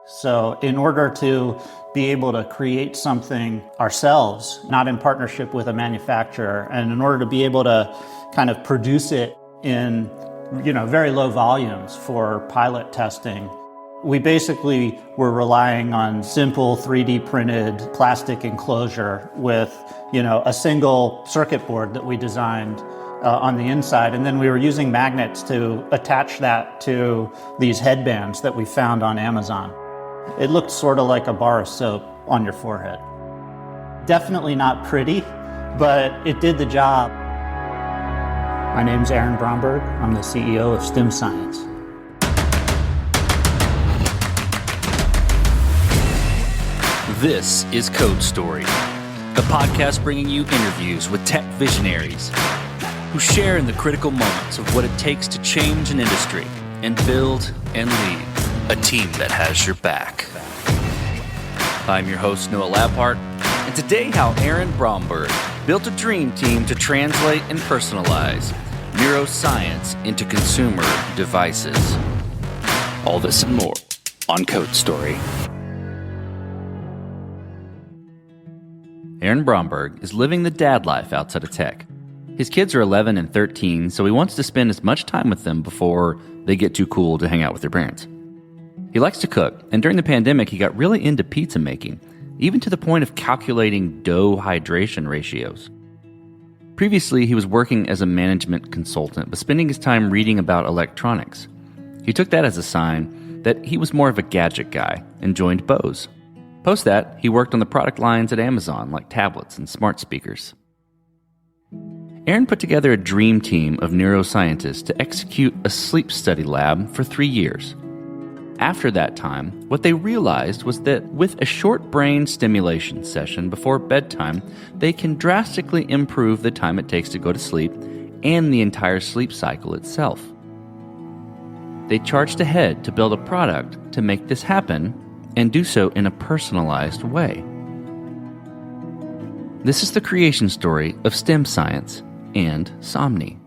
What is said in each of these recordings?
So in order to be able to create something ourselves, not in partnership with a manufacturer, and in order to be able to kind of produce it in very low volumes for pilot testing, we basically were relying on simple 3D printed plastic enclosure with a single circuit board that we designed on the inside, and then we were using magnets to attach that to these headbands that we found on Amazon. It looked sort of like a bar of soap on your forehead. Definitely not pretty, but it did the job. My name's Aaron Bromberg. I'm the CEO of StimScience. This is Code Story, the podcast bringing you interviews with tech visionaries who share in the critical moments of what it takes to change an industry and build and lead a team that has your back. I'm your host, Noah Labhart, and today how Aaron Bromberg built a dream team to translate and personalize neuroscience into consumer devices. All this and more on Code Story. Aaron Bromberg is living the dad life outside of tech. His kids are 11 and 13, so he wants to spend as much time with them before they get too cool to hang out with their parents. He likes to cook, and during the pandemic, he got really into pizza making, even to the point of calculating dough hydration ratios. Previously, he was working as a management consultant, but spending his time reading about electronics. He took that as a sign that he was more of a gadget guy and joined Bose. Post that, he worked on the product lines at Amazon, like tablets and smart speakers. Aaron put together a dream team of neuroscientists to execute a sleep study lab for 3 years. After that time, what they realized was that with a short brain stimulation session before bedtime, they can drastically improve the time it takes to go to sleep and the entire sleep cycle itself. They charged ahead to build a product to make this happen and do so in a personalized way. This is the creation story of StimScience and Somni.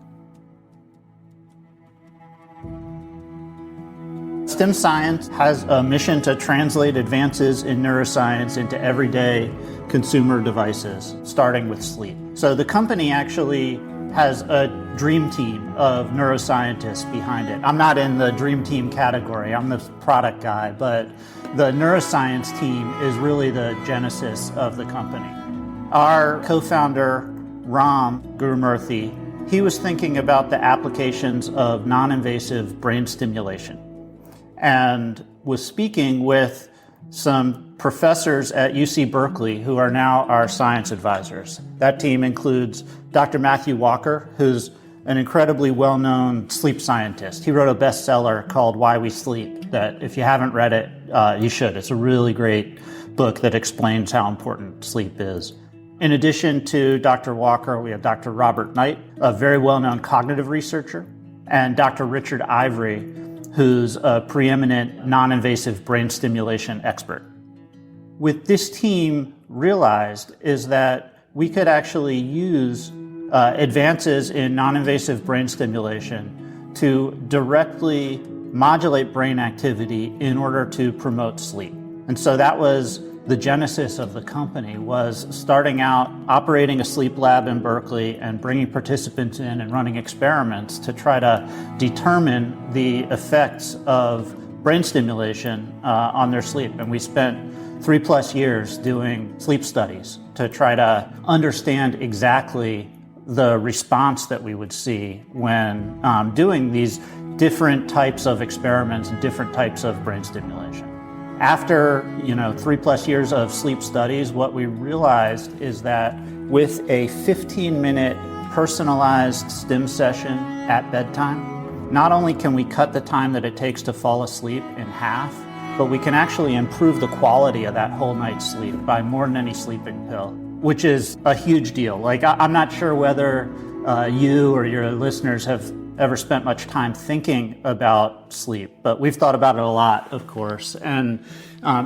StimScience has a mission to translate advances in neuroscience into everyday consumer devices, starting with sleep. So the company actually has a dream team of neuroscientists behind it. I'm not in the dream team category, I'm the product guy, but the neuroscience team is really the genesis of the company. Our co-founder, Ram Gurumurthy, he was thinking about the applications of non-invasive brain stimulation and was speaking with some professors at UC Berkeley who are now our science advisors. That team includes Dr. Matthew Walker, who's an incredibly well-known sleep scientist. He wrote a bestseller called Why We Sleep that if you haven't read it, you should. It's a really great book that explains how important sleep is. In addition to Dr. Walker, we have Dr. Robert Knight, a very well-known cognitive researcher, and Dr. Richard Ivory, who's a preeminent non-invasive brain stimulation expert. What this team realized is that we could actually use advances in non-invasive brain stimulation to directly modulate brain activity in order to promote sleep. And so that was the genesis of the company, was starting out operating a sleep lab in Berkeley and bringing participants in and running experiments to try to determine the effects of brain stimulation on their sleep. And we spent 3+ years doing sleep studies to try to understand exactly the response that we would see when doing these different types of experiments and different types of brain stimulation. After 3+ years of sleep studies, what we realized is that with a 15-minute personalized stim session at bedtime, not only can we cut the time that it takes to fall asleep in half, but we can actually improve the quality of that whole night's sleep by more than any sleeping pill, which is a huge deal. I'm not sure whether you or your listeners have ever spent much time thinking about sleep, but we've thought about it a lot, of course, and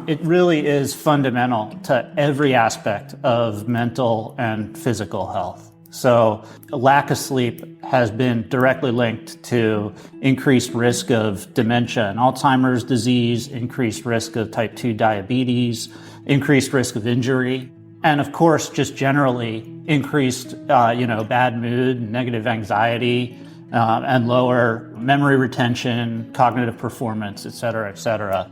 it really is fundamental to every aspect of mental and physical health. So a lack of sleep has been directly linked to increased risk of dementia and Alzheimer's disease, increased risk of type 2 diabetes, increased risk of injury, and of course, just generally increased, bad mood, negative anxiety, and lower memory retention, cognitive performance, et cetera, et cetera.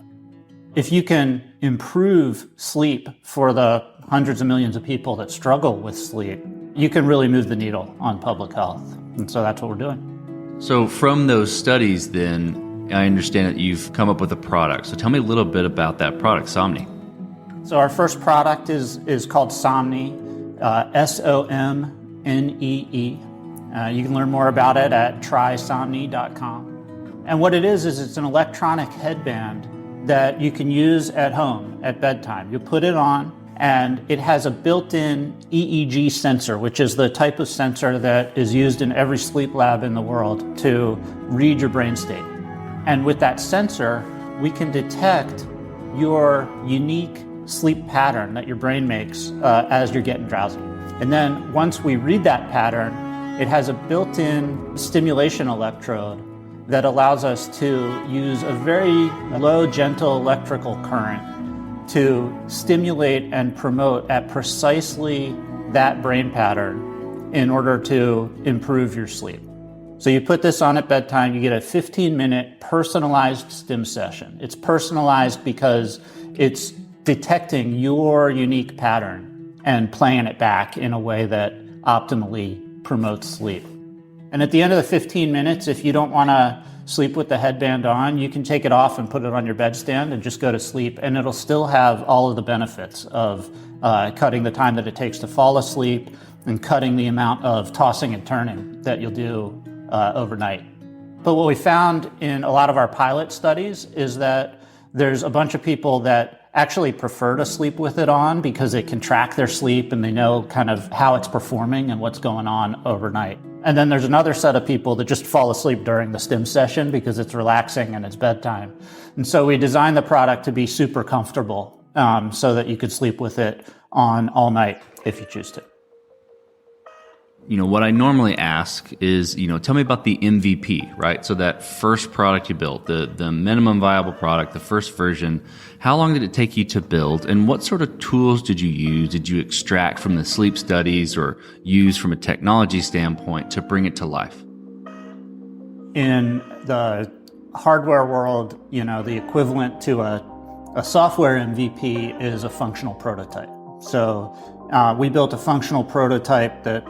If you can improve sleep for the hundreds of millions of people that struggle with sleep, you can really move the needle on public health. And so that's what we're doing. So from those studies, then, I understand that you've come up with a product. So tell me a little bit about that product, Somni. So our first product is called Somni, SOMNEE. You can learn more about it at trysomni.com. And what it is it's an electronic headband that you can use at home at bedtime. You put it on, and it has a built-in EEG sensor, which is the type of sensor that is used in every sleep lab in the world to read your brain state. And with that sensor, we can detect your unique sleep pattern that your brain makes as you're getting drowsy. And then once we read that pattern, it has a built-in stimulation electrode that allows us to use a very low, gentle electrical current to stimulate and promote at precisely that brain pattern in order to improve your sleep. So you put this on at bedtime, you get a 15-minute personalized stim session. It's personalized because it's detecting your unique pattern and playing it back in a way that optimally promotes sleep. And at the end of the 15 minutes, if you don't want to sleep with the headband on, you can take it off and put it on your bedstand and just go to sleep, and it'll still have all of the benefits of cutting the time that it takes to fall asleep and cutting the amount of tossing and turning that you'll do overnight. But what we found in a lot of our pilot studies is that there's a bunch of people that actually prefer to sleep with it on because it can track their sleep and they know kind of how it's performing and what's going on overnight. And then there's another set of people that just fall asleep during the stim session because it's relaxing and it's bedtime. And so we designed the product to be super comfortable so that you could sleep with it on all night if you choose to. What I normally ask is, tell me about the MVP, right? So that first product you built, the minimum viable product, the first version, how long did it take you to build, and what sort of tools did you use? Did you extract from the sleep studies or use from a technology standpoint to bring it to life? In the hardware world, the equivalent to a software MVP is a functional prototype. So we built a functional prototype that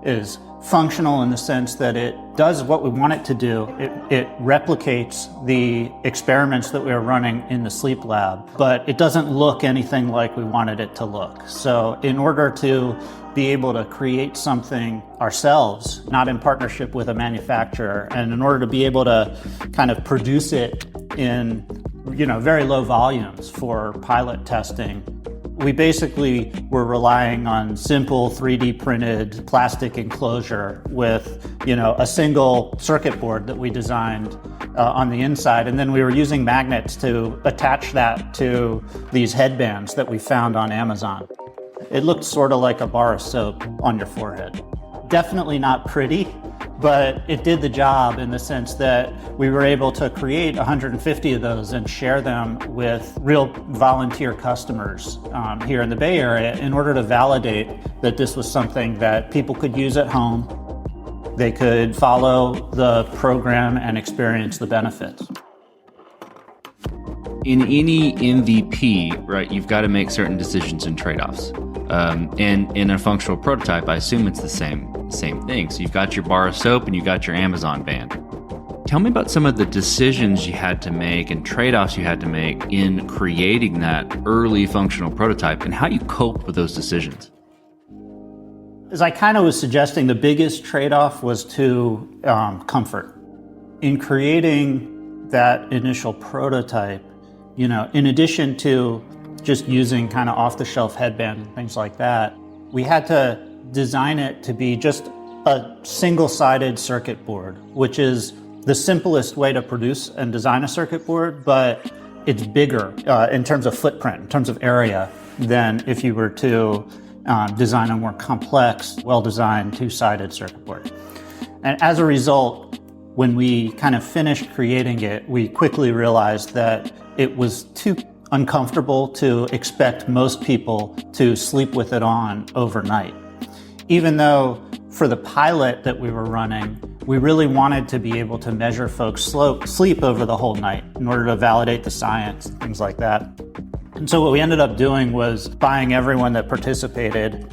is functional in the sense that it does what we want it to do. It replicates the experiments that we were running in the sleep lab, but it doesn't look anything like we wanted it to look. So in order to be able to create something ourselves, not in partnership with a manufacturer, and in order to be able to kind of produce it in very low volumes for pilot testing, we basically were relying on simple 3D printed plastic enclosure with, a single circuit board that we designed on the inside. And then we were using magnets to attach that to these headbands that we found on Amazon. It looked sort of like a bar of soap on your forehead. Definitely not pretty, but it did the job in the sense that we were able to create 150 of those and share them with real volunteer customers here in the Bay Area in order to validate that this was something that people could use at home. They could follow the program and experience the benefits. In any MVP, right, you've got to make certain decisions and trade-offs. And in a functional prototype, I assume it's the same thing. So you've got your bar of soap and you've got your Amazon band. Tell me about some of the decisions you had to make and trade-offs you had to make in creating that early functional prototype and how you coped with those decisions. As I kind of was suggesting, the biggest trade-off was to comfort. In creating that initial prototype, in addition to just using kind of off-the-shelf headband and things like that, we had to design it to be just a single-sided circuit board, which is the simplest way to produce and design a circuit board, but it's bigger in terms of footprint, in terms of area, than if you were to design a more complex, well-designed two-sided circuit board. And as a result, when we kind of finished creating it, we quickly realized that it was too uncomfortable to expect most people to sleep with it on overnight. Even though for the pilot that we were running, we really wanted to be able to measure folks' sleep over the whole night in order to validate the science, things like that. And so what we ended up doing was buying everyone that participated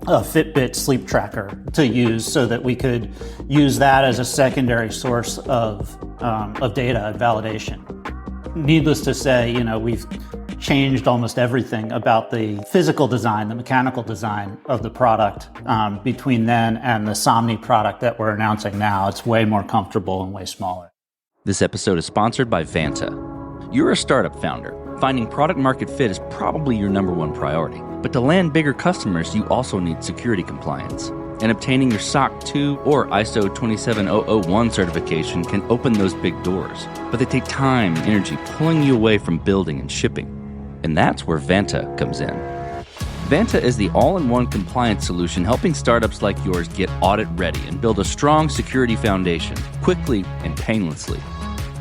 a Fitbit sleep tracker to use so that we could use that as a secondary source of data and validation. Needless to say, we've changed almost everything about the physical design, the mechanical design of the product between then and the Somni product that we're announcing now. It's way more comfortable and way smaller. This episode is sponsored by Vanta. You're a startup founder. Finding product market fit is probably your number one priority. But to land bigger customers, you also need security compliance. And obtaining your SOC 2 or ISO 27001 certification can open those big doors. But they take time and energy pulling you away from building and shipping. And that's where Vanta comes in. Vanta is the all-in-one compliance solution helping startups like yours get audit ready and build a strong security foundation quickly and painlessly.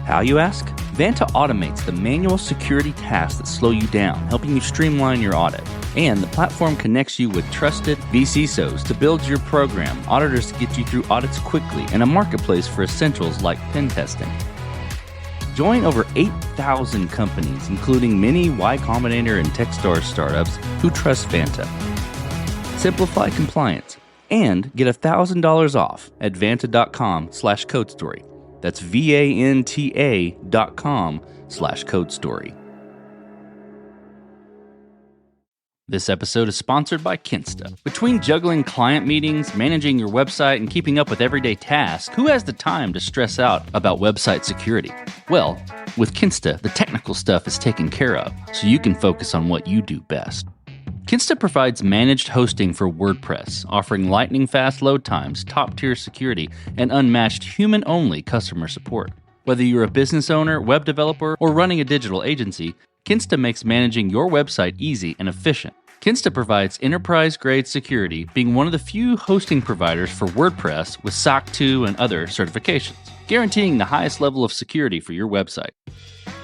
How, you ask? Vanta automates the manual security tasks that slow you down, helping you streamline your audit. And the platform connects you with trusted vCISOs to build your program, auditors to get you through audits quickly, and a marketplace for essentials like pen testing. Join over 8,000 companies, including many Y Combinator and Techstars startups who trust Vanta. Simplify compliance and get $1,000 off at vanta.com/codestory. That's vanta.com/codestory. This episode is sponsored by Kinsta. Between juggling client meetings, managing your website, and keeping up with everyday tasks, who has the time to stress out about website security? Well, with Kinsta, the technical stuff is taken care of, so you can focus on what you do best. Kinsta provides managed hosting for WordPress, offering lightning-fast load times, top-tier security, and unmatched human-only customer support. Whether you're a business owner, web developer, or running a digital agency, Kinsta makes managing your website easy and efficient. Kinsta provides enterprise-grade security, being one of the few hosting providers for WordPress with SOC 2 and other certifications, guaranteeing the highest level of security for your website.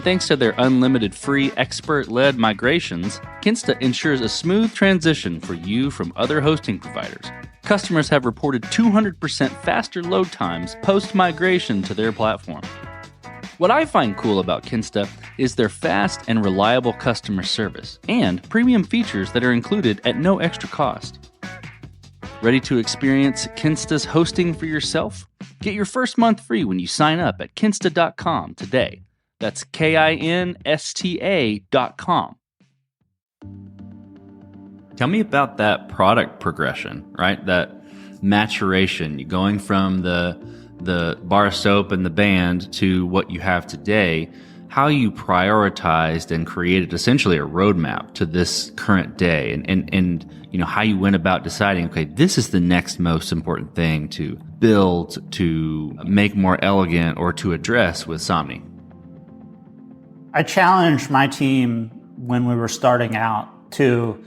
Thanks to their unlimited free expert-led migrations, Kinsta ensures a smooth transition for you from other hosting providers. Customers have reported 200% faster load times post-migration to their platform. What I find cool about Kinsta is their fast and reliable customer service and premium features that are included at no extra cost. Ready to experience Kinsta's hosting for yourself? Get your first month free when you sign up at kinsta.com today. That's KINSTA.com. Tell me about that product progression, right? That maturation, going from the bar of soap and the band to what you have today, how you prioritized and created essentially a roadmap to this current day, and how you went about deciding, okay, this is the next most important thing to build, to make more elegant, or to address with Somni. I challenged my team when we were starting out to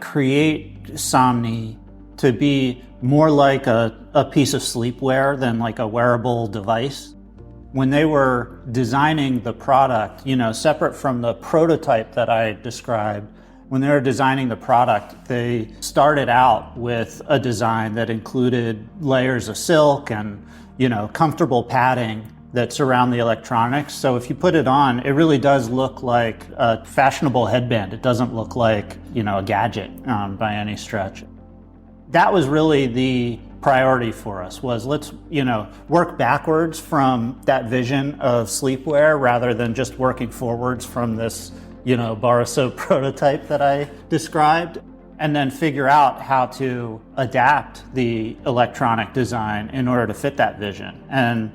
create Somni to be more like a piece of sleepwear than like a wearable device. When they were designing the product, separate from the prototype that I described, when they were designing the product, they started out with a design that included layers of silk and, comfortable padding that surround the electronics. So if you put it on, it really does look like a fashionable headband. It doesn't look like, a gadget by any stretch. That was really the priority for us, was let's, work backwards from that vision of sleepwear rather than just working forwards from this, bar of soap prototype that I described, and then figure out how to adapt the electronic design in order to fit that vision. And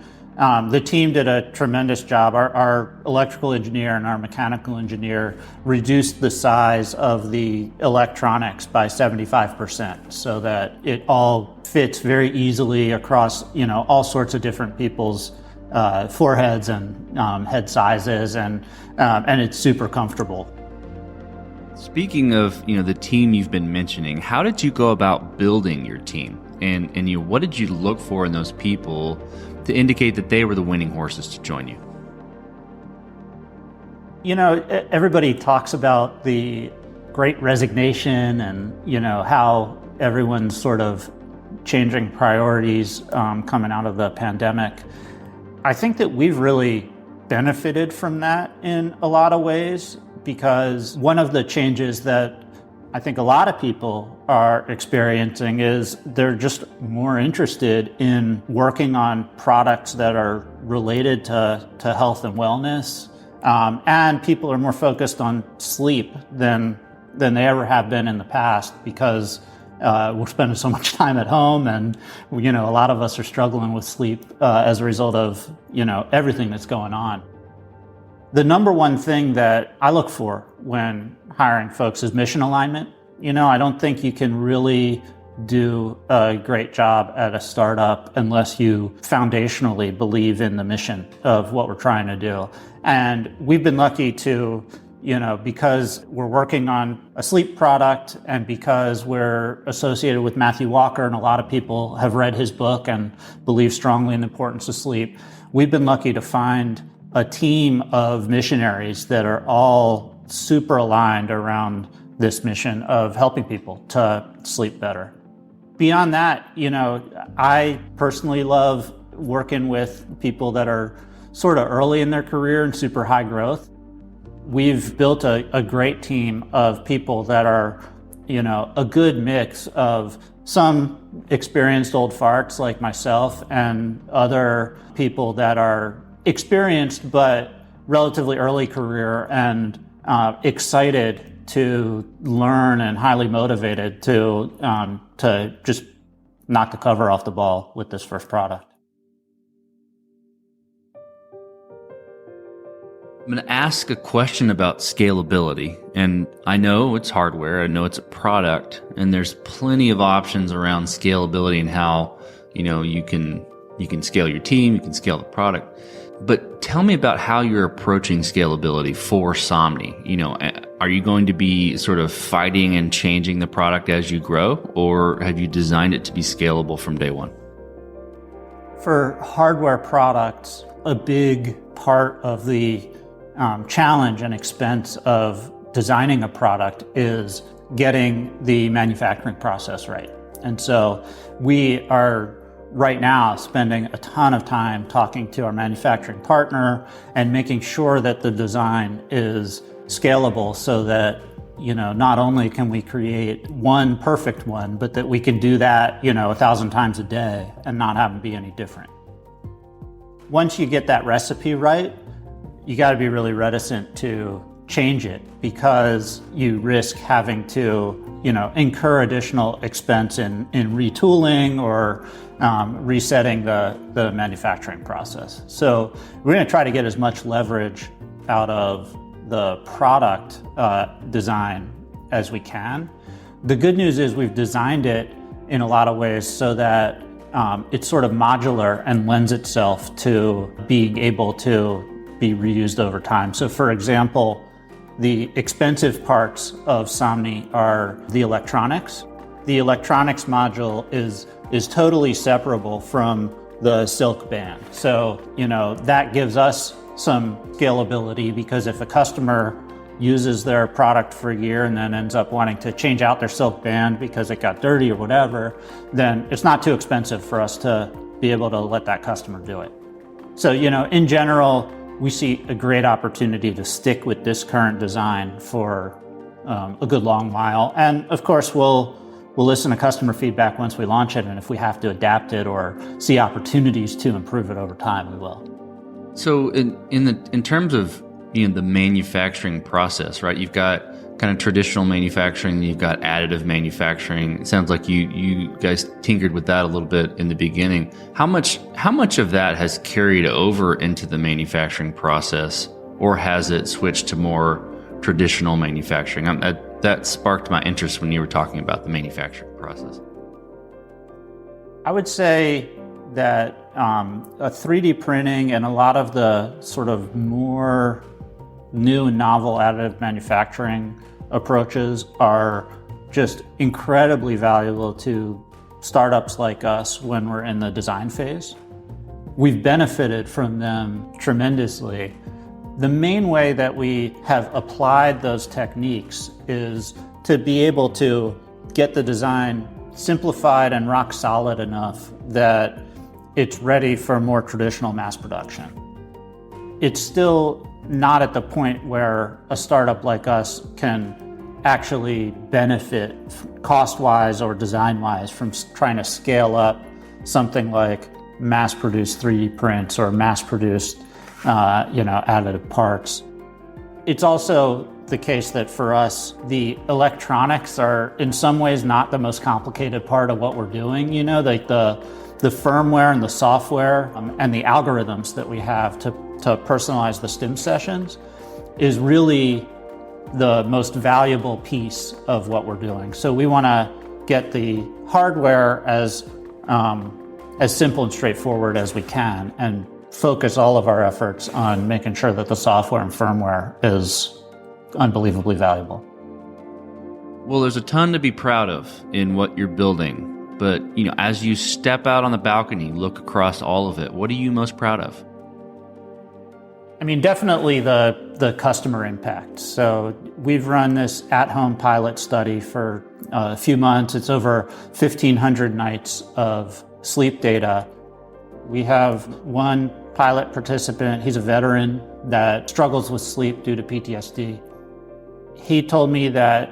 the team did a tremendous job. Our electrical engineer and our mechanical engineer reduced the size of the electronics by 75% so that it all fits very easily across, all sorts of different people's foreheads and head sizes, and it's super comfortable. Speaking of, the team you've been mentioning, how did you go about building your team? And what did you look for in those people to indicate that they were the winning horses to join you? Everybody talks about the great resignation and, how everyone's sort of changing priorities coming out of the pandemic. I think that we've really benefited from that in a lot of ways, because one of the changes that I think a lot of people are experiencing is they're just more interested in working on products that are related to health and wellness. And people are more focused on sleep than they ever have been in the past, because we're spending so much time at home, and a lot of us are struggling with sleep as a result of everything that's going on. The number one thing that I look for when hiring folks is mission alignment. I don't think you can really do a great job at a startup unless you foundationally believe in the mission of what we're trying to do. And we've been lucky to, because we're working on a sleep product, and because we're associated with Matthew Walker, and a lot of people have read his book and believe strongly in the importance of sleep, we've been lucky to find a team of missionaries that are all super aligned around this mission of helping people to sleep better. Beyond that, I personally love working with people that are sort of early in their career and super high growth. We've built a great team of people that are, a good mix of some experienced old farts like myself, and other people that are experienced but relatively early career and excited to learn and highly motivated to just knock the cover off the ball with this first product. I'm going to ask a question about scalability. And I know it's hardware, I know it's a product, and there's plenty of options around scalability and how, you can scale your team, you can scale the product. But tell me about how you're approaching scalability for Somni. Are you going to be sort of fighting and changing the product as you grow, or have you designed it to be scalable from day one? For hardware products, a big part of the challenge and expense of designing a product is getting the manufacturing process right. And so we are right now spending a ton of time talking to our manufacturing partner and making sure that the design is scalable, so that not only can we create one perfect one, but that we can do that 1,000 times a day and not have them be any different. Once you get that recipe right, you got to be really reticent to change it, because you risk having to incur additional expense in retooling or resetting the manufacturing process. So we're going to try to get as much leverage out of the product design as we can. The good news is we've designed it in a lot of ways so that it's sort of modular and lends itself to being able to be reused over time. So for example, the expensive parts of Somni are the electronics. The electronics module is totally separable from the silk band. So, that gives us some scalability, because if a customer uses their product for a year and then ends up wanting to change out their silk band because it got dirty or whatever, then it's not too expensive for us to be able to let that customer do it. So, in general, we see a great opportunity to stick with this current design for a good long while. And of course, we'll listen to customer feedback once we launch it, and if we have to adapt it or see opportunities to improve it over time, we will. So in terms of the manufacturing process, right? You've got kind of traditional manufacturing, you've got additive manufacturing. It sounds like you guys tinkered with that a little bit in the beginning. How much of that has carried over into the manufacturing process, or has it switched to more traditional manufacturing? That sparked my interest when you were talking about the manufacturing process. I would say that a 3D printing and a lot of the sort of more new and novel additive manufacturing approaches are just incredibly valuable to startups like us when we're in the design phase. We've benefited from them tremendously. The main way that we have applied those techniques is to be able to get the design simplified and rock solid enough that it's ready for more traditional mass production. It's still not at the point where a startup like us can actually benefit cost-wise or design-wise from trying to scale up something like mass-produced 3D prints or mass-produced additive parts. It's also the case that for us, the electronics are in some ways not the most complicated part of what we're doing. Like the firmware and the software and the algorithms that we have to personalize the stim sessions is really the most valuable piece of what we're doing. So we want to get the hardware as simple and straightforward as we can and focus all of our efforts on making sure that the software and firmware is unbelievably valuable. Well, there's a ton to be proud of in what you're building, but as you step out on the balcony, look across all of it, what are you most proud of? I mean, definitely the customer impact. So we've run this at-home pilot study for a few months. It's over 1,500 nights of sleep data. We have one pilot participant, he's a veteran that struggles with sleep due to PTSD. He told me that,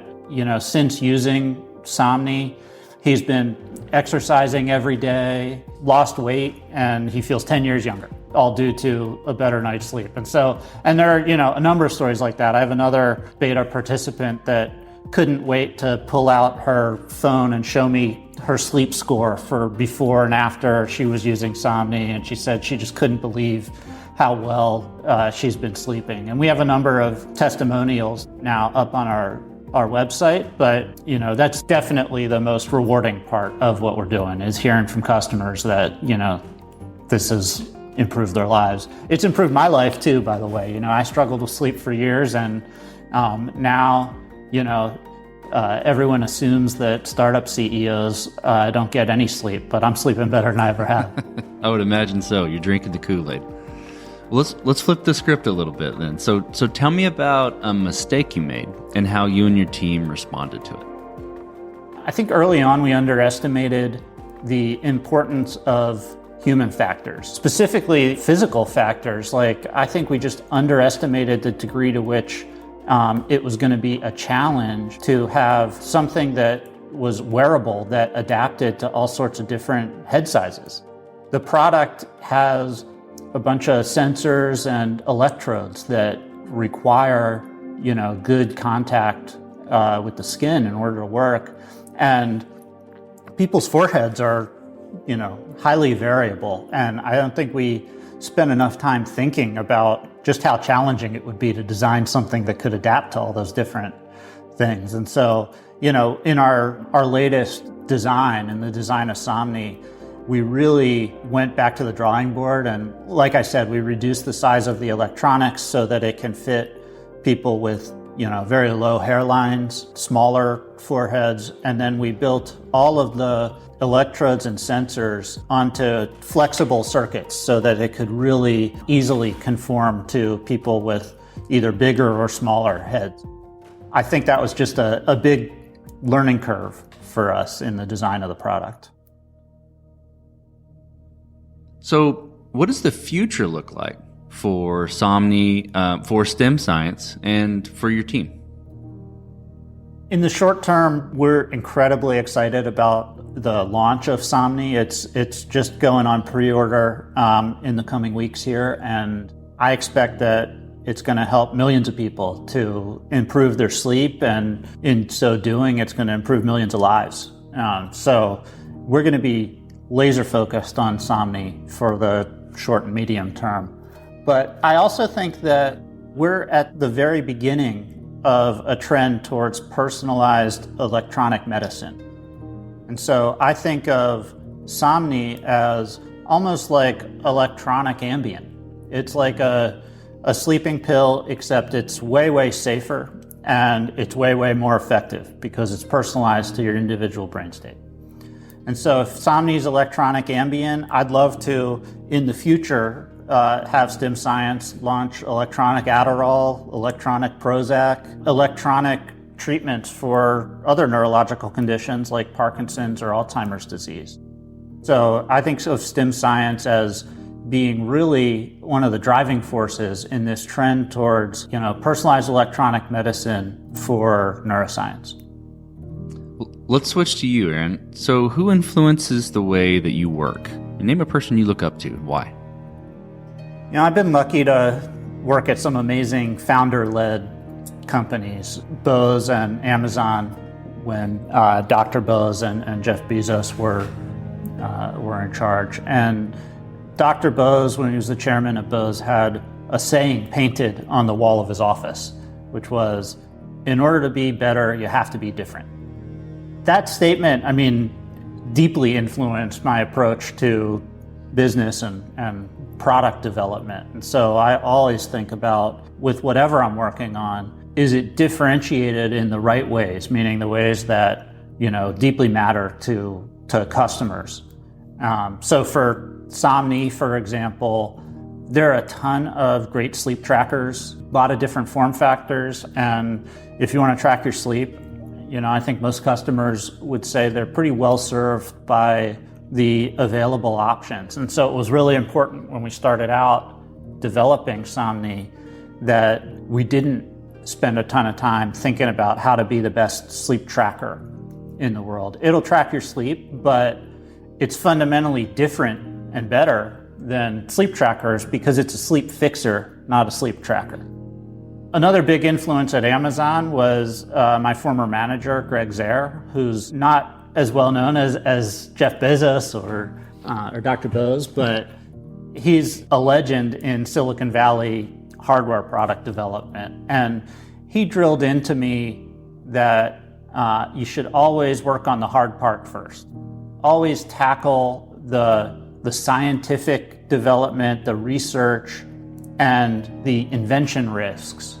since using Somni, he's been exercising every day, lost weight, and he feels 10 years younger, all due to a better night's sleep. And there are, a number of stories like that. I have another beta participant that couldn't wait to pull out her phone and show me her sleep score for before and after she was using Somni, and she said she just couldn't believe how well she's been sleeping. And we have a number of testimonials now up on our website, but that's definitely the most rewarding part of what we're doing, is hearing from customers that this has improved their lives. It's improved my life too, by the way. I struggled with sleep for years, and now everyone assumes that startup CEOs don't get any sleep, but I'm sleeping better than I ever have. I would imagine so. You're drinking the Kool-Aid. Well, let's flip the script a little bit then. So tell me about a mistake you made and how you and your team responded to it. I think early on we underestimated the importance of human factors, specifically physical factors. Like, I think we just underestimated the degree to which it was going to be a challenge to have something that was wearable that adapted to all sorts of different head sizes. The product has a bunch of sensors and electrodes that require, good contact with the skin in order to work. And people's foreheads are, highly variable. And I don't think we spent enough time thinking about just how challenging it would be to design something that could adapt to all those different things. And so, in our latest design, in the design of Somni, we really went back to the drawing board, and like I said, we reduced the size of the electronics so that it can fit people with, very low hairlines, smaller foreheads, and then we built all of the electrodes and sensors onto flexible circuits so that it could really easily conform to people with either bigger or smaller heads. I think that was just a big learning curve for us in the design of the product. So what does the future look like for Somni, for StimScience, and for your team? In the short term, we're incredibly excited about the launch of Somni. It's just going on pre-order in the coming weeks here, and I expect that it's going to help millions of people to improve their sleep, and in so doing, it's going to improve millions of lives. So we're going to be laser focused on Somni for the short and medium term. But I also think that we're at the very beginning of a trend towards personalized electronic medicine. And so I think of Somni as almost like electronic Ambien. It's like a sleeping pill, except it's way, way safer and it's way, way more effective because it's personalized to your individual brain state. And so if Somni's electronic Ambien, I'd love to, in the future, have StimScience launch electronic Adderall, electronic Prozac, electronic treatments for other neurological conditions like Parkinson's or Alzheimer's disease. So I think of StimScience as being really one of the driving forces in this trend towards, personalized electronic medicine for neuroscience. Let's switch to you, Aaron. So who influences the way that you work? Name a person you look up to. Why? I've been lucky to work at some amazing founder-led companies, Bose and Amazon, when Dr. Bose and Jeff Bezos were in charge. And Dr. Bose, when he was the chairman of Bose, had a saying painted on the wall of his office, which was, in order to be better, you have to be different. That statement, deeply influenced my approach to business and product development. And so I always think about, with whatever I'm working on, is it differentiated in the right ways, meaning the ways that, deeply matter to customers. So for Somni, for example, there are a ton of great sleep trackers, a lot of different form factors. And if you want to track your sleep, I think most customers would say they're pretty well served by the available options. And so it was really important when we started out developing Somni that we didn't spend a ton of time thinking about how to be the best sleep tracker in the world. It'll track your sleep, but it's fundamentally different and better than sleep trackers because it's a sleep fixer, not a sleep tracker. Another big influence at Amazon was my former manager, Greg Zare, who's not as well known as Jeff Bezos or Dr. Bose, but he's a legend in Silicon Valley hardware product development. And he drilled into me that you should always work on the hard part first. Always tackle the scientific development, the research, and the invention risks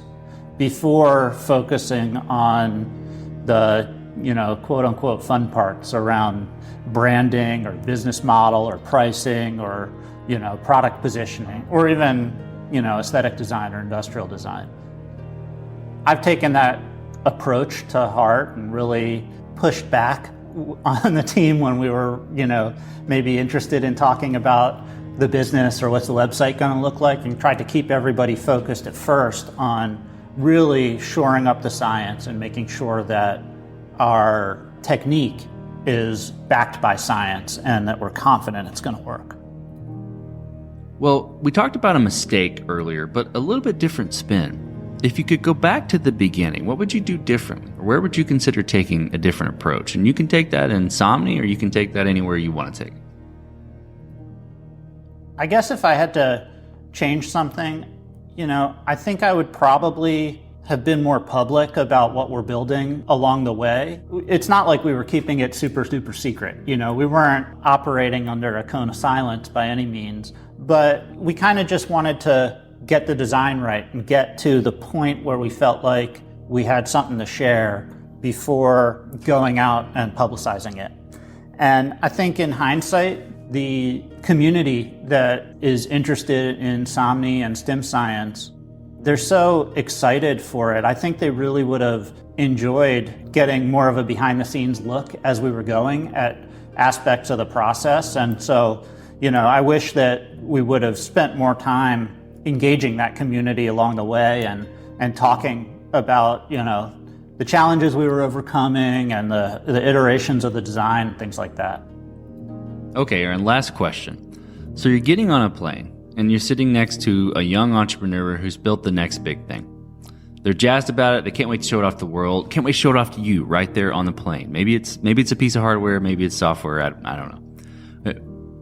before focusing on the quote unquote fun parts around branding or business model or pricing or product positioning or even aesthetic design or industrial design. I've taken that approach to heart and really pushed back on the team when we were maybe interested in talking about the business or what's the website going to look like, and tried to keep everybody focused at first on really shoring up the science and making sure that our technique is backed by science and that we're confident it's going to work. Well, we talked about a mistake earlier, but a little bit different spin. If you could go back to the beginning, what would you do differently? Or where would you consider taking a different approach? And you can take that in Somni, or you can take that anywhere you want to take it. I guess if I had to change something, I think I would probably have been more public about what we're building along the way. It's not like we were keeping it super, super secret. We weren't operating under a cone of silence by any means, but we kind of just wanted to get the design right and get to the point where we felt like we had something to share before going out and publicizing it. And I think in hindsight, the community that is interested in Somni and StimScience, they're so excited for it. I think they really would have enjoyed getting more of a behind-the-scenes look as we were going at aspects of the process. And so, I wish that we would have spent more time engaging that community along the way and talking about, the challenges we were overcoming and the iterations of the design, things like that. Okay, Aaron, last question. So you're getting on a plane and you're sitting next to a young entrepreneur who's built the next big thing. They're jazzed about it. They can't wait to show it off to the world. Can't wait to show it off to you right there on the plane. Maybe it's a piece of hardware. Maybe it's software. I don't know.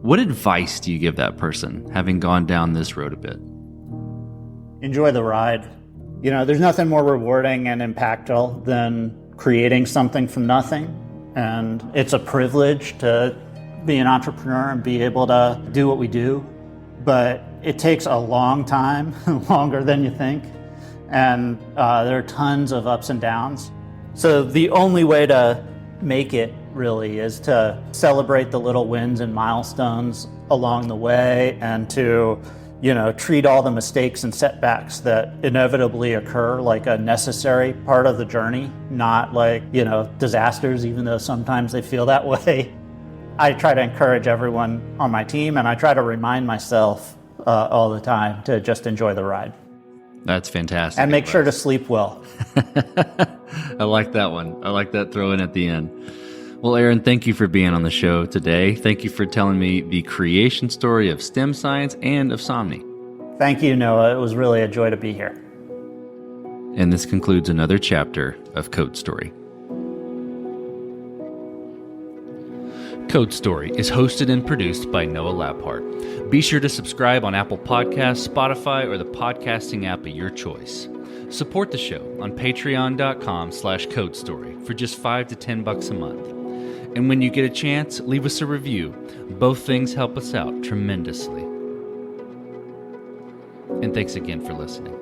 What advice do you give that person, having gone down this road a bit? Enjoy the ride. There's nothing more rewarding and impactful than creating something from nothing. And it's a privilege to be an entrepreneur and be able to do what we do. But it takes a long time, longer than you think. and there are tons of ups and downs. So the only way to make it really is to celebrate the little wins and milestones along the way, and to, treat all the mistakes and setbacks that inevitably occur like a necessary part of the journey, not like, disasters, even though sometimes they feel that way. I try to encourage everyone on my team, and I try to remind myself all the time to just enjoy the ride. That's fantastic. And make sure to sleep well. I like that one. I like that throw in at the end. Well, Aaron, thank you for being on the show today. Thank you for telling me the creation story of StimScience and of Somni. Thank you, Noah. It was really a joy to be here. And this concludes another chapter of Code Story. Code Story is hosted and produced by Noah Labhart. Be sure to subscribe on Apple Podcasts, Spotify, or the podcasting app of your choice. Support the show on patreon.com/codestory for just $5 to $10 a month. And when you get a chance, leave us a review. Both things help us out tremendously. And thanks again for listening.